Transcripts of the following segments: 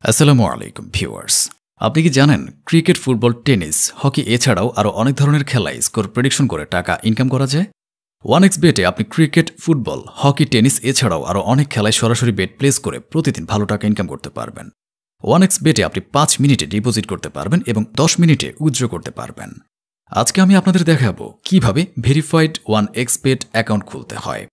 আসসালামু আলাইকুম ভিউয়ার্স। আপনি কি জানেন ক্রিকেট, ফুটবল, টেনিস, হকি এছাড়াও আরও অনেক ধরনের খেলায় স্কোর প্রেডিকশন করে টাকা ইনকাম করা যায়? 1x বেটে আপনি ক্রিকেট, ফুটবল, হকি, টেনিস এছাড়াও আরও অনেক খেলায় সরাসরি বেট প্লেস করে প্রতিদিন ভালো টাকা ইনকাম করতে পারবেন। 1x বেটে আপনি 5 মিনিটে ডিপোজিট করতে পারবেন এবং 10 মিনিটে উইথড্র করতে পারবেন। আজকে আমি আপনাদের দেখাবো কিভাবে ভেরিফাইড 1x বেট অ্যাকাউন্ট খুলতে হয়।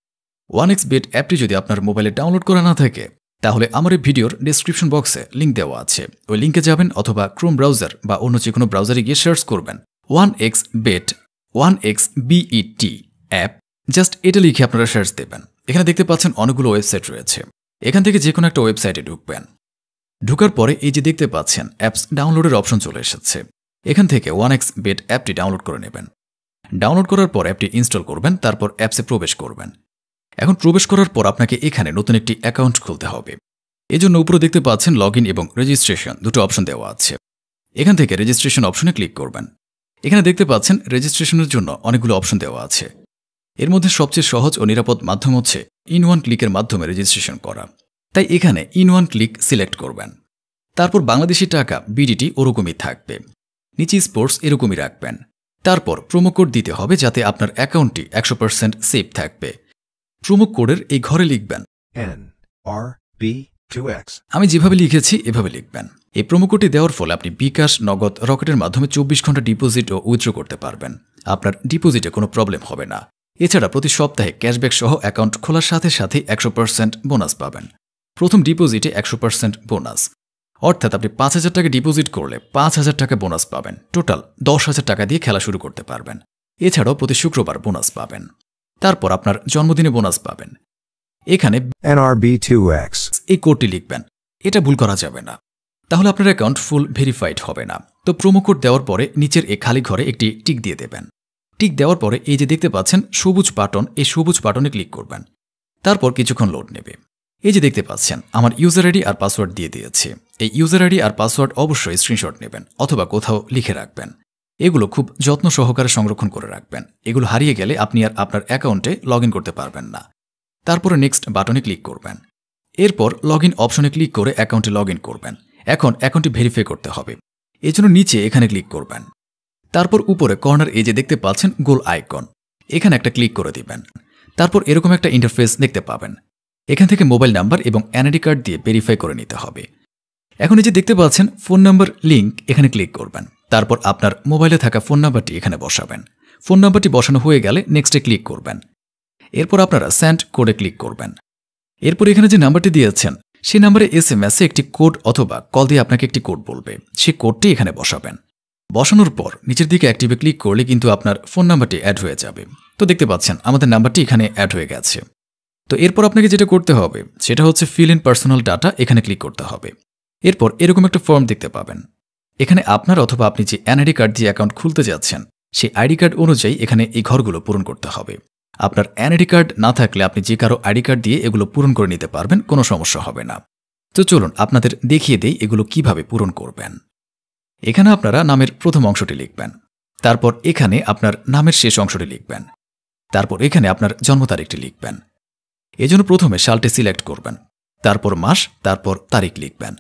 1x বেট অ্যাপটি যদি আপনার মোবাইলে ডাউনলোড করা না থাকে তাহলে আমার এই ভিডিওর ডেসক্রিপশন বক্সে লিঙ্ক দেওয়া আছে, ওই লিঙ্কে যাবেন অথবা ক্রোম ব্রাউজার বা অন্য যে কোনো ব্রাউজারে গিয়ে সার্চ করবেন 1x bet 1x BET app. Just এটা লিখে আপনারা সার্চ দেবেন। এখানে দেখতে পাচ্ছেন অনেকগুলো ওয়েবসাইট রয়েছে। এখান থেকে যে কোনো একটা ওয়েবসাইটে ঢুকবেন। ঢুকার পরে এই যে দেখতে পাচ্ছেন অ্যাপস ডাউনলোডের অপশন চলে এসেছে। এখান থেকে 1x বেট অ্যাপটি ডাউনলোড করে নেবেন। ডাউনলোড করার পর অ্যাপটি ইনস্টল করবেন, তারপর অ্যাপসে প্রবেশ করবেন। এখন প্রবেশ করার পর আপনাকে এখানে নতুন একটি অ্যাকাউন্ট খুলতে হবে। এজন্য উপরে দেখতে পাচ্ছেন লগইন এবং রেজিস্ট্রেশন দুটো অপশন দেওয়া আছে। এখান থেকে রেজিস্ট্রেশন অপশনে ক্লিক করবেন। এখানে দেখতে পাচ্ছেন রেজিস্ট্রেশনের জন্য অনেকগুলো অপশন দেওয়া আছে। এর মধ্যে সবচেয়ে সহজ ও নিরাপদ মাধ্যম হচ্ছে ইন ওয়ান ক্লিকের মাধ্যমে রেজিস্ট্রেশন করা। তাই এখানে ইন ওয়ান ক্লিক সিলেক্ট করবেন। তারপর বাংলাদেশি টাকা BDT ওরকমই থাকবে, নিচে স্পোর্টস এরকমই রাখবেন। তারপর প্রোমো কোড দিতে হবে যাতে আপনার অ্যাকাউন্টটি 100% সেফ থাকবে। প্রোমো কোডের এই ঘরে লিখবেন NRB2X। আমি যেভাবে লিখেছি এভাবে লিখবেন। এই প্রোমো কোডটি দেওয়ার ফলে আপনি বিকাশ, নগদ, রকেটের মাধ্যমে 24 ঘন্টা ডিপোজিট ও উইথড্র করতে পারবেন। আপনার ডিপোজিটে কোনো প্রবলেম হবে না। এছাড়া প্রতি সপ্তাহে ক্যাশব্যাক সহ অ্যাকাউন্ট খোলার সাথে সাথে 100% বোনাস পাবেন। প্রথম ডিপোজিটে 100% বোনাস, অর্থাৎ আপনি 5,000 টাকা ডিপোজিট করলে 5,000 টাকা বোনাস পাবেন। টোটাল 10,000 টাকা দিয়ে খেলা শুরু করতে পারবেন। এছাড়াও প্রতি শুক্রবার বোনাস পাবেন। তারপর আপনার জন্মদিনে বোনাস পাবেন। এখানে NRB2X। এই কোডটি লিখবেন, এটা ভুল করা যাবে না, তাহলে আপনার অ্যাকাউন্ট ফুল ভেরিফাইড হবে না। তো প্রোমো কোড দেওয়ার পরে নিচের এই খালি ঘরে একটি টিক দিয়ে দেবেন। টিক দেওয়ার পরে এই যে দেখতে পাচ্ছেন সবুজ বাটন, এই সবুজ বাটনে ক্লিক করবেন। তারপর কিছুক্ষণ লোড নেবে। এই যে দেখতে পাচ্ছেন আমার ইউজার আইডি আর পাসওয়ার্ড দিয়ে দিয়েছে। এই ইউজার আইডি আর পাসওয়ার্ড অবশ্যই স্ক্রিনশট নেবেন অথবা কোথাও লিখে রাখবেন। এগুলো খুব যত্ন সহকারে সংরক্ষণ করে রাখবেন। এগুলো হারিয়ে গেলে আপনি আর আপনার অ্যাকাউন্টে লগ ইন করতে পারবেন না। তারপরে নেক্সট বাটনে ক্লিক করবেন। এরপর লগ ইন অপশনে ক্লিক করে অ্যাকাউন্টে লগ ইন করবেন। এখন অ্যাকাউন্টটি ভেরিফাই করতে হবে, এজন্য নিচে এখানে ক্লিক করবেন। তারপর উপরে কর্নার এই যে দেখতে পাচ্ছেন গোল আইকন, এখানে একটা ক্লিক করে দিবেন। তারপর এরকম একটা ইন্টারফেস দেখতে পাবেন। এখান থেকে মোবাইল নাম্বার এবং এনআইডি কার্ড দিয়ে ভেরিফাই করে নিতে হবে। এখন এই যে দেখতে পাচ্ছেন ফোন নাম্বার লিঙ্ক, এখানে ক্লিক করবেন। তারপর আপনার মোবাইলে থাকা ফোন নাম্বারটি এখানে বসাবেন। ফোন নাম্বারটি বসানো হয়ে গেলে নেক্সটে ক্লিক করবেন। এরপর আপনারা সেন্ড কোডে ক্লিক করবেন। এরপর এখানে যে নাম্বারটি দিয়েছেন সেই নাম্বারে SMS-এ একটি কোড অথবা কল দিয়ে আপনাকে একটি কোড বলবে, সেই কোডটি এখানে বসাবেন। বসানোর পর নিচের দিকে অ্যাক্টিভে ক্লিক করলে কিন্তু আপনার ফোন নাম্বারটি অ্যাড হয়ে যাবে। তো দেখতে পাচ্ছেন আমাদের নাম্বারটি এখানে অ্যাড হয়ে গেছে। তো এরপর আপনাকে যেটা করতে হবে সেটা হচ্ছে ফিল ইন পার্সোনাল ডাটা, এখানে ক্লিক করতে হবে। এরপর এরকম একটা ফর্ম দেখতে পাবেন। এখানে আপনার অথবা আপনি যে এনআইডি কার্ড দিয়ে অ্যাকাউন্ট খুলতে যাচ্ছেন সেই আইডি কার্ড অনুযায়ী এখানে এই ঘরগুলো পূরণ করতে হবে। আপনার এনআইডি কার্ড না থাকলে আপনি যে কারো আইডি কার্ড দিয়ে এগুলো পূরণ করে নিতে পারবেন, কোনো সমস্যা হবে না। তো চলুন আপনাদের দেখিয়ে দেই এগুলো কিভাবে পূরণ করবেন। এখানে আপনারা নামের প্রথম অংশটি লিখবেন। তারপর এখানে আপনার নামের শেষ অংশটি লিখবেন। তারপর এখানে আপনার জন্ম তারিখটি লিখবেন। এজন্য প্রথমে সালটি সিলেক্ট করবেন, তারপর মাস, তারপর তারিখ লিখবেন।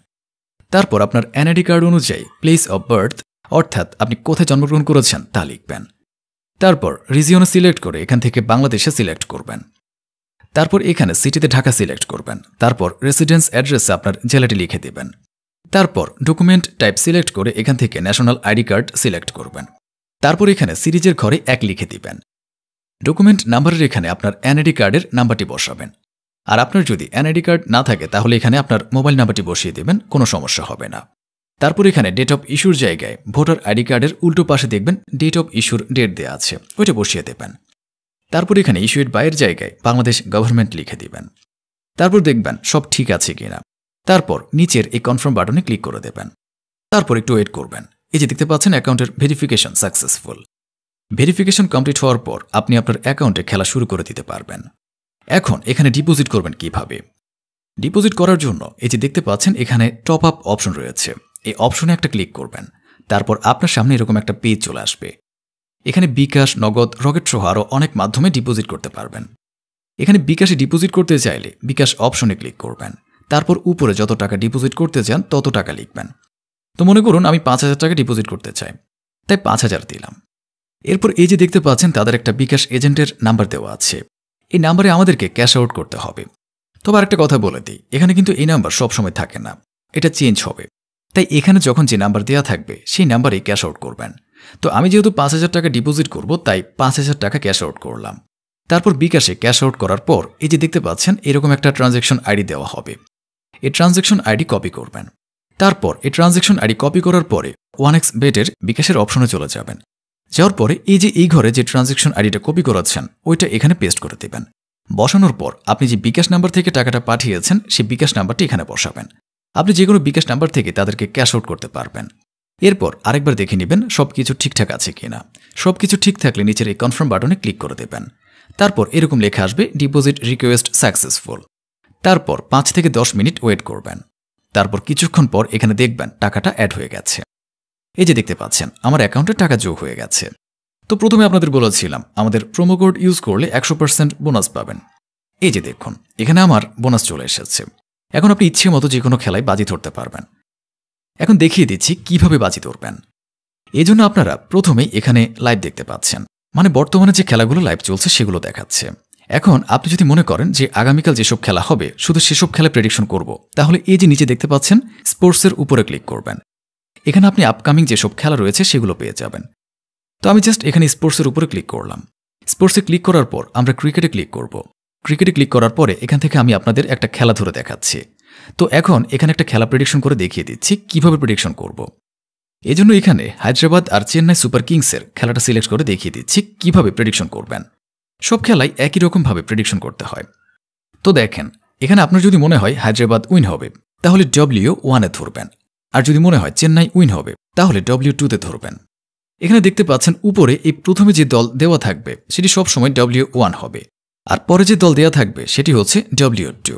তারপর আপনার এনআইডি কার্ড অনুযায়ী প্লেস অফ বার্থ, অর্থাৎ আপনি কোথায় জন্মগ্রহণ করেছেন তা লিখবেন। তারপর রিজিয়নে সিলেক্ট করে এখান থেকে বাংলাদেশে সিলেক্ট করবেন। তারপর এখানে সিটিতে ঢাকা সিলেক্ট করবেন। তারপর রেসিডেন্স অ্যাড্রেসে আপনার জেলাটি লিখে দেবেন। তারপর ডকুমেন্ট টাইপ সিলেক্ট করে এখান থেকে ন্যাশনাল আইডি কার্ড সিলেক্ট করবেন। তারপর এখানে সিরিজের ঘরে 1 লিখে দিবেন। ডকুমেন্ট নাম্বারের এখানে আপনার এনআইডি কার্ডের নাম্বারটি বসাবেন। আর আপনার যদি এনআইডি কার্ড না থাকে তাহলে এখানে আপনার মোবাইল নাম্বারটি বসিয়ে দেবেন, কোনো সমস্যা হবে না। তারপর এখানে ডেট অফ ইস্যুর জায়গায় ভোটার আইডি কার্ডের উল্টো পাশে দেখবেন ডেট অফ ইস্যুর ডেট দেওয়া আছে, ওইটা বসিয়ে দেবেন। তারপর এখানে ইস্যুড বাইয়ের জায়গায় বাংলাদেশ গভর্নমেন্ট লিখে দিবেন। তারপর দেখবেন সব ঠিক আছে কিনা। তারপর নিচের এই কনফার্ম বাটনে ক্লিক করে দেবেন। তারপর একটু ওয়েট করবেন। এই যে দেখতে পাচ্ছেন অ্যাকাউন্টের ভেরিফিকেশন সাকসেসফুল। ভেরিফিকেশন কমপ্লিট হওয়ার পর আপনি আপনার অ্যাকাউন্টে খেলা শুরু করে দিতে পারবেন। এখন এখানে ডিপোজিট করবেন কিভাবে। ডিপোজিট করার জন্য এই যে দেখতে পাচ্ছেন এখানে টপ আপ অপশন রয়েছে, এই অপশনে একটা ক্লিক করবেন। তারপর আপনার সামনে এরকম একটা পেজ চলে আসবে। এখানে বিকাশ, নগদ, রকেট সহ আরও অনেক মাধ্যমে ডিপোজিট করতে পারবেন। এখানে বিকাশে ডিপোজিট করতে চাইলে বিকাশ অপশনে ক্লিক করবেন। তারপর উপরে যত টাকা ডিপোজিট করতে চান তত টাকা লিখবেন। তো মনে করুন আমি 5,000 টাকা ডিপোজিট করতে চাই, তাই 5,000 দিলাম। এরপর এই যে দেখতে পাচ্ছেন তাদের একটা বিকাশ এজেন্টের নাম্বার দেওয়া আছে, এই নাম্বারে আমাদেরকে ক্যাশ আউট করতে হবে। তবে আরেকটা কথা বলে দিই, এখানে কিন্তু এই নাম্বার সবসময় থাকে না, এটা চেঞ্জ হবে। তাই এখানে যখন যে নাম্বার দেওয়া থাকবে সেই নাম্বারেই ক্যাশ আউট করবেন। তো আমি যেহেতু 5,000 টাকা ডিপোজিট করব, তাই 5,000 টাকা ক্যাশ আউট করলাম। তারপর বিকাশে ক্যাশ আউট করার পর এই যে দেখতে পাচ্ছেন এরকম একটা ট্রানজ্যাকশন আইডি দেওয়া হবে, এই ট্রানজ্যাকশন আইডি কপি করবেন। তারপর এই ট্রানজ্যাকশন আইডি কপি করার পরে 1xBet-এর বিকাশের অপশনে চলে যাবেন। যাওয়ার পরে এই যে এই ঘরে যে ট্রানজ্যাকশন আইডিটা কপি করাচ্ছেন ওইটা এখানে পেস্ট করে দেবেন। বসানোর পর আপনি যে বিকাশ নাম্বার থেকে টাকাটা পাঠিয়েছেন সেই বিকাশ নাম্বারটি এখানে বসাবেন। আপনি যে কোনো বিকাশ নাম্বার থেকে তাদেরকে ক্যাশ আউট করতে পারবেন। এরপর আরেকবার দেখে নেবেন সবকিছু ঠিকঠাক আছে কিনা। সবকিছু ঠিক থাকলে নিচের এই কনফার্ম বাটনে ক্লিক করে দেবেন। তারপর এরকম লেখা আসবে ডিপোজিট রিকোয়েস্ট সাকসেসফুল। তারপর 5 থেকে 10 মিনিট ওয়েট করবেন। তারপর কিছুক্ষণ পর এখানে দেখবেন টাকাটা অ্যাড হয়ে গেছে। এই যে দেখতে পাচ্ছেন আমার অ্যাকাউন্টে টাকা যোগ হয়ে গেছে। তো প্রথমে আপনাদের বলেছিলাম আমাদের প্রোমো কোড ইউজ করলে 100% বোনাস পাবেন। এই যে দেখুন এখানে আমার বোনাস চলে এসেছে। এখন আপনি ইচ্ছে মতো যে কোনো খেলায় বাজি ধরতে পারবেন। এখন দেখিয়ে দিচ্ছি কিভাবে বাজি ধরবেন। এই জন্য আপনারা প্রথমেই এখানে লাইভ দেখতে পাচ্ছেন, মানে বর্তমানে যে খেলাগুলো লাইভ চলছে সেগুলো দেখাচ্ছে। এখন আপনি যদি মনে করেন যে আগামীকাল যেসব খেলা হবে শুধু সেসব খেলা প্রেডিকশন করব, তাহলে এই যে নিচে দেখতে পাচ্ছেন স্পোর্টসের উপরে ক্লিক করবেন। এখানে আপনি আপকামিং যেসব খেলা রয়েছে সেগুলো পেয়ে যাবেন। তো আমি জাস্ট এখানে স্পোর্টসের উপরে ক্লিক করলাম। স্পোর্টসে ক্লিক করার পর আমরা ক্রিকেটে ক্লিক করব। ক্রিকেটে ক্লিক করার পরে এখান থেকে আমি আপনাদের একটা খেলা ধরে দেখাচ্ছি। তো এখন এখানে একটা খেলা প্রেডিকশন করে দেখিয়ে দিচ্ছি কিভাবে প্রেডিকশন করব। এজন্য এখানে হায়দ্রাবাদ আর চেন্নাই সুপার কিংসের খেলাটা সিলেক্ট করে দেখিয়ে দিচ্ছি কিভাবে প্রেডিকশন করবেন। সব খেলাই একই রকমভাবে প্রেডিকশন করতে হয়। তো দেখেন এখানে আপনার যদি মনে হয় হায়দ্রাবাদ উইন হবে তাহলে W1-এ ধরবেন, আর যদি মনে হয় চেন্নাই উইন হবে তাহলে W2-তে ধরবেন। এখানে দেখতে পাচ্ছেন উপরে এই প্রথমে যে দল দেওয়া থাকবে সেটি সবসময় W1 হবে, আর পরে যে দল দেওয়া থাকবে সেটি হচ্ছে W2।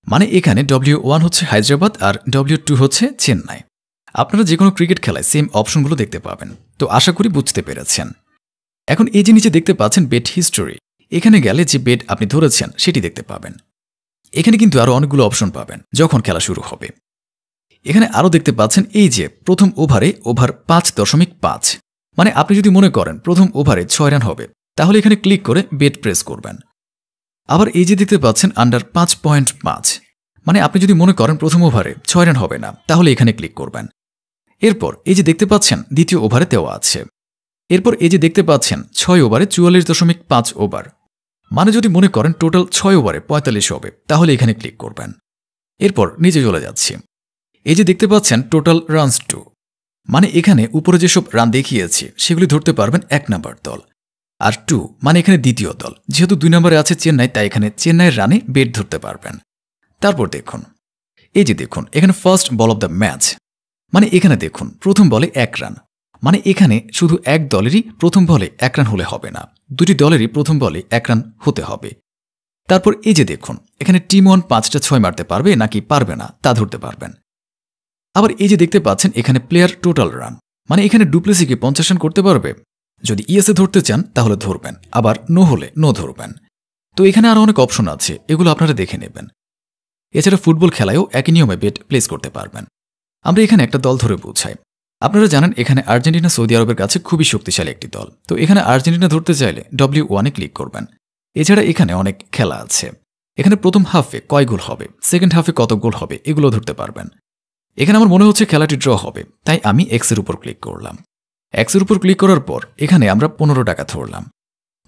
মানে এখানে W1 হচ্ছে হায়দ্রাবাদ আর W2 হচ্ছে চেন্নাই। আপনারা যে কোনো ক্রিকেট খেলায় সেম অপশনগুলো দেখতে পাবেন। তো আশা করি বুঝতে পেরেছেন। এখন এই যে নিচে দেখতে পাচ্ছেন বেট হিস্টোরি, এখানে গেলে যে বেট আপনি ধরেছেন সেটি দেখতে পাবেন। এখানে কিন্তু আরও অনেকগুলো অপশন পাবেন যখন খেলা শুরু হবে। এখানে আরও দেখতে পাচ্ছেন এই যে প্রথম ওভারে ওভার 5.5, মানে আপনি যদি মনে করেন প্রথম ওভারে 6 রান হবে তাহলে এখানে ক্লিক করে বেট প্রেস করবেন। আবার এই যে দেখতে পাচ্ছেন আন্ডার 5.5, মানে আপনি যদি মনে করেন প্রথম ওভারে 6 রান হবে না তাহলে এখানে ক্লিক করবেন। এরপর এই যে দেখতে পাচ্ছেন দ্বিতীয় ওভারে দেওয়া আছে। এরপর এই যে দেখতে পাচ্ছেন 6 ওভারে 44.5 ওভার, মানে যদি মনে করেন টোটাল 6 ওভারে 45 হবে তাহলে এখানে ক্লিক করবেন। এরপর নিচে চলে যাচ্ছি। এই যে দেখতে পাচ্ছেন টোটাল রানস 2, মানে এখানে উপরে যেসব রান দেখিয়েছি সেগুলি ধরতে পারবেন 1 নম্বর দল, আর 2 মানে এখানে দ্বিতীয় দল। যেহেতু 2 নম্বরে আছে চেন্নাই তাই এখানে চেন্নাইয়ের রানে বেট ধরতে পারবেন। তারপর দেখুন এই যে দেখুন এখানে first ball of the match, মানে এখানে দেখুন প্রথম বলে 1 রান, মানে এখানে শুধু এক দলেরই প্রথম বলে 1 রান হলে হবে না, দুটি দলেরই প্রথম বলে 1 রান হতে হবে। তারপর এই যে দেখুন এখানে টিম 1 5টা 6 মারতে পারবে নাকি পারবে না তা ধরতে পারবেন। আবার এই যে দেখতে পাচ্ছেন এখানে প্লেয়ার টোটাল রান, মানে এখানে ডুপ্লেসিকে 50 রান করতে পারবে। যদি ইএসএ ধরতে চান তাহলে ধরবেন, আবার নো হলে নো ধরবেন। তো এখানে আরও অনেক অপশন আছে, এগুলো আপনারা দেখে নেবেন। এছাড়া ফুটবল খেলায়ও একই নিয়মে বেট প্লেস করতে পারবেন। আমরা এখানে একটা দল ধরে বোঝাই। আপনারা জানেন এখানে আর্জেন্টিনা সৌদি আরবের কাছে খুবই শক্তিশালী একটি দল। তো এখানে আর্জেন্টিনা ধরতে চাইলে W1-এ ক্লিক করবেন। এছাড়া এখানে অনেক খেলা আছে। এখানে প্রথম হাফে কয় গোল হবে, সেকেন্ড হাফে কত গোল হবে এগুলো ধরতে পারবেন। এখানে আমার মনে হচ্ছে খেলাটি ড্র হবে, তাই আমি এক্সের উপর ক্লিক করলাম। এক্সের উপর ক্লিক করার পর এখানে আমরা 15 টাকা ধরলাম।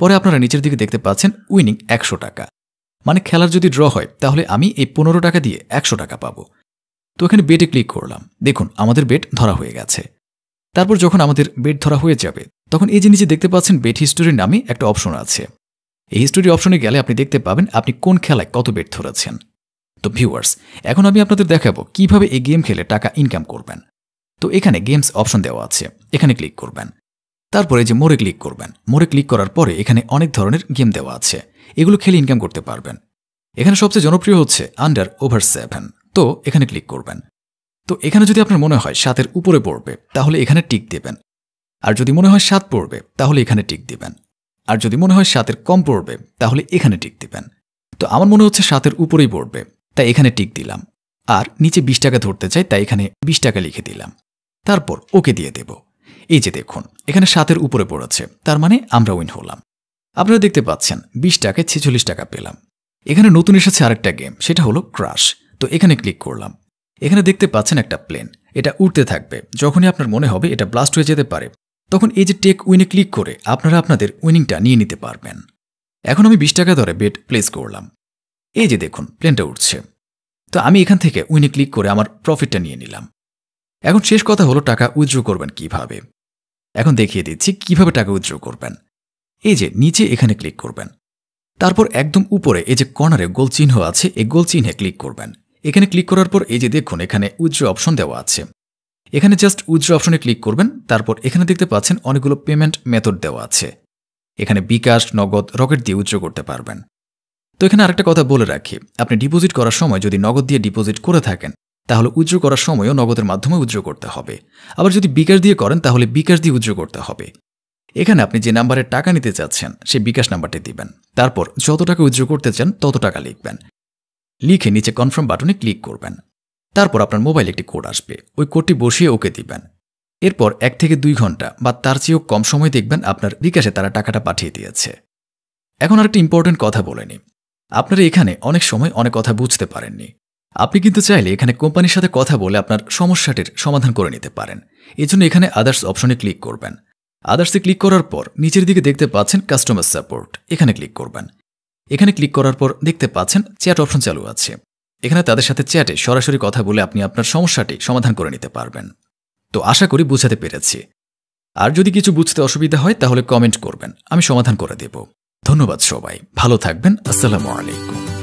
পরে আপনারা নিচের দিকে দেখতে পাচ্ছেন উইনিং 100 টাকা, মানে খেলার যদি ড্র হয় তাহলে আমি এই 15 টাকা দিয়ে 100 টাকা পাবো। তো এখানে বেটে ক্লিক করলাম। দেখুন আমাদের বেট ধরা হয়ে গেছে। তারপর যখন আমাদের বেট ধরা হয়ে যাবে তখন এই যে নিচে দেখতে পাচ্ছেন বেট হিস্টোরির নামে একটা অপশন আছে। এই হিস্টোরি অপশনে গেলে আপনি দেখতে পাবেন আপনি কোন খেলায় কত বেট ধরেছেন। তো ভিউয়ার্স, এখন আমি আপনাদের দেখাবো কিভাবে এই গেম খেলে টাকা ইনকাম করবেন। তো এখানে গেমস অপশন দেওয়া আছে, এখানে ক্লিক করবেন। তারপরে যে মোড়ে ক্লিক করবেন। মোড়ে ক্লিক করার পরে এখানে অনেক ধরনের গেম দেওয়া আছে, এগুলো খেলে ইনকাম করতে পারবেন। এখানে সবচেয়ে জনপ্রিয় হচ্ছে আন্ডার ওভার 7, তো এখানে ক্লিক করবেন। তো এখানে যদি আপনার মনে হয় 7-এর উপরে পড়বে তাহলে এখানে টিক দেবেন, আর যদি মনে হয় 7 পড়বে তাহলে এখানে টিক দিবেন, আর যদি মনে হয় 7-এর কম পড়বে তাহলে এখানে টিক দিবেন। তো আমার মনে হচ্ছে 7-এর উপরেই পড়বে, তাই এখানে টিক দিলাম। আর নিচে 20 টাকা ধরতে চাই, তাই এখানে 20 টাকা লিখে দিলাম। তারপর ওকে দিয়ে দেব। এই যে দেখুন এখানে 7-এর উপরে পড়েছে, তার মানে আমরা উইন হলাম। আপনারা দেখতে পাচ্ছেন 20 টাকায় 46 টাকা পেলাম। এখানে নতুন এসেছে আরেকটা গেম, সেটা হলো ক্রাশ। তো এখানে ক্লিক করলাম। এখানে দেখতে পাচ্ছেন একটা প্লেন, এটা উড়তে থাকবে। যখনই আপনার মনে হবে এটা ব্লাস্ট হয়ে যেতে পারে, তখন এই যে টেক উইনে ক্লিক করে আপনারা আপনাদের উইনিংটা নিয়ে নিতে পারবেন। এখন আমি 20 টাকা ধরে বেট প্লেস করলাম। এই যে দেখুন প্লেনটা উঠছে। তো আমি এখান থেকে উইনে ক্লিক করে আমার প্রফিটটা নিয়ে নিলাম। এখন শেষ কথা হলো টাকা উইথড্র করবেন কিভাবে। এখন দেখিয়ে দিচ্ছি কিভাবে টাকা উইথড্র করবেন। এই যে নিচে এখানে ক্লিক করবেন, তারপর একদম উপরে এই যে কর্নারে গোল চিহ্ন আছে, এই গোল চিহ্নে ক্লিক করবেন। এখানে ক্লিক করার পর এই যে দেখুন এখানে উইথড্র অপশন দেওয়া আছে, এখানে জাস্ট উইথড্র অপশনে ক্লিক করবেন। তারপর এখানে দেখতে পাচ্ছেন অনেকগুলো পেমেন্ট মেথড দেওয়া আছে, এখানে বিকাশ, নগদ, রকেট দিয়ে উইথড্র করতে পারবেন। তো এখানে আরেকটা কথা বলে রাখি, আপনি ডিপোজিট করার সময় যদি নগদ দিয়ে ডিপোজিট করে থাকেন তাহলে উইথড্র করার সময়ও নগদের মাধ্যমে উইথড্র করতে হবে। আবার যদি বিকাশ দিয়ে করেন তাহলে বিকাশ দিয়ে উইথড্র করতে হবে। এখানে আপনি যে নাম্বারে টাকা নিতে চাচ্ছেন সেই বিকাশ নাম্বারটি দিবেন। তারপর যত টাকা উইথড্র করতে চান তত টাকা লিখবেন। লিখে নিচে কনফার্ম বাটনে ক্লিক করবেন। তারপর আপনার মোবাইলে একটি কোড আসবে, ওই কোডটি বসিয়ে ওকে দিবেন। এরপর 1 থেকে 2 ঘন্টা বা তার চেয়েও কম সময় দেখবেন আপনার বিকাশে তারা টাকাটা পাঠিয়ে দিয়েছে। এখন আরেকটা ইম্পর্টেন্ট কথা বলে নিই, আপনারা এখানে অনেক সময় অনেক কথা বুঝতে পারেননি। আপনি কিন্তু চাইলে এখানে কোম্পানির সাথে কথা বলে আপনার সমস্যাটির সমাধান করে নিতে পারেন। এজন্য এখানে আদার্স অপশনে ক্লিক করবেন। আদার্সে ক্লিক করার পর নিচের দিকে দেখতে পাচ্ছেন কাস্টমার সাপোর্ট, এখানে ক্লিক করবেন। এখানে ক্লিক করার পর দেখতে পাচ্ছেন চ্যাট অপশন চালু আছে, এখানে তাদের সাথে চ্যাটে সরাসরি কথা বলে আপনি আপনার সমস্যাটি সমাধান করে নিতে পারবেন। তো আশা করি বুঝাতে পেরেছি। আর যদি কিছু বুঝতে অসুবিধা হয় তাহলে কমেন্ট করবেন, আমি সমাধান করে দেব। ধন্যবাদ সবাই, ভালো থাকবেন। আসসালামু আলাইকুম।